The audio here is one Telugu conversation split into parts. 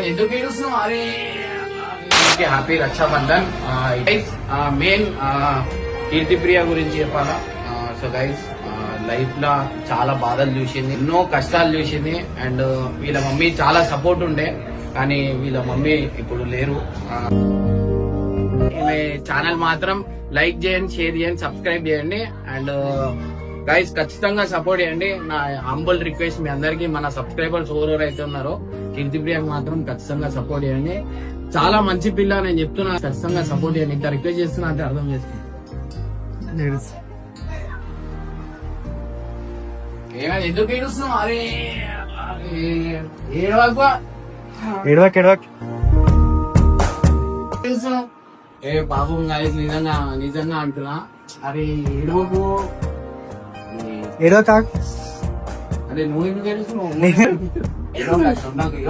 ఎందుకు ఏడుస్తున్నావు? అరే హ్యాపీ రక్షాబంధన్. మెయిన్ కీర్తిప్రియ గురించి చెప్పాలా. సో గైస్ లైఫ్ లో చాలా బాధలు చూసింది, ఎన్నో కష్టాలు చూసింది. అండ్ వీళ్ళ మమ్మీ చాలా సపోర్ట్ ఉండే, కానీ వీళ్ళ మమ్మీ ఇప్పుడు లేరు. ఛానల్ మాత్రం లైక్ చేయండి, షేర్ చేయండి, సబ్స్క్రైబ్ చేయండి. అండ్ గైస్ ఖచ్చితంగా సపోర్ట్ చేయండి. నా హంబుల్ రిక్వెస్ట్ మీ అందరికి, మన సబ్స్క్రైబర్స్ ఎవరెవరైతే ఉన్నారో కీర్తిప్రియకి మాత్రం ఖచ్చితంగా సపోర్ట్ చేయండి. చాలా మంచి పిల్ల, నేను చెప్తున్నా, ఖచ్చితంగా సపోర్ట్ చేయండి. ఇంత రిక్వెస్ట్ చేస్తున్నా అంటే అర్థం చేసుకుంటా. ఎందుకు ఏడుస్తున్నావు? అరే ఏ బాబు గాయస్, నిజంగా నిజంగా అంటున్నా. అరే ఏడవకు, అరే నువ్వు ఎందుకు ఏడుస్తున్నావు? నాకు ఇక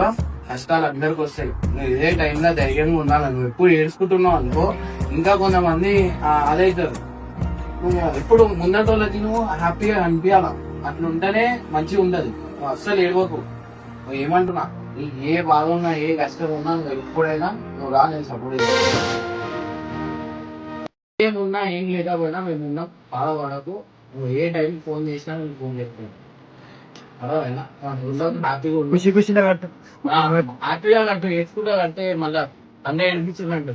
కష్టాలు అందరికి వస్తాయి. నువ్వు ఇదే టైంలో ధైర్యంగా ఉండాలి. నువ్వు ఎప్పుడు ఏడుచుకుంటున్నావు అనుకో, ఇంకా కొంతమంది అదైతారు. నువ్వు ఎప్పుడు ముందటోళ్ళకి నువ్వు హ్యాపీగా అనిపించాల, అట్లా ఉంటేనే మంచిగా ఉండదు. నువ్వు అస్సలు ఏడవకు. నువ్వు ఏమంటున్నా, ఏ బాధ ఉన్నా, ఏ కష్టం ఉన్నా, నువ్వు ఎప్పుడైనా నువ్వు రా, నేను సపోర్ట్ చేస్తాను. ఏమున్నా ఏం లేకపోయినా మేము ఉన్నాం, బాధపడకు. నువ్వు ఏ టైం ఫోన్ చేసినా నేను ఫోన్ చేస్తాను. హ్యాపీగా కట్టు, వేసుకుంటా కట్టే మళ్ళా అన్నీ అనిపించినట్టు.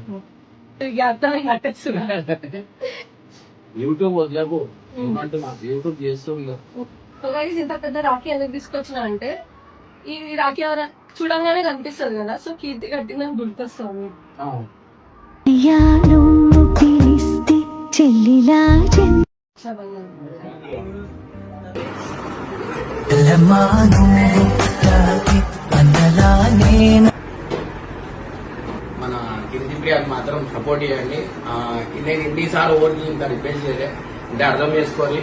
యూట్యూబ్ వదిలేకు, ఏమంటున్నా యూట్యూబ్ చేస్తూ ఇంత పెద్ద రాఖీ ఎందుకు తీసుకొచ్చిన అంటే, ఈ రాఖీ ఎవరైనా చూడంగానే కనిపిస్తుంది కదా, సో కీర్తి కట్టిన గుర్తొస్తుంది. మన కీర్తిప్రియాకి మాత్రం సపోర్ట్ చేయండి. నేను ఎన్నిసార్లు ఓట్లు ఇంత రిక్వెస్ట్ చేయలే అంటే అర్థం చేసుకోవాలి.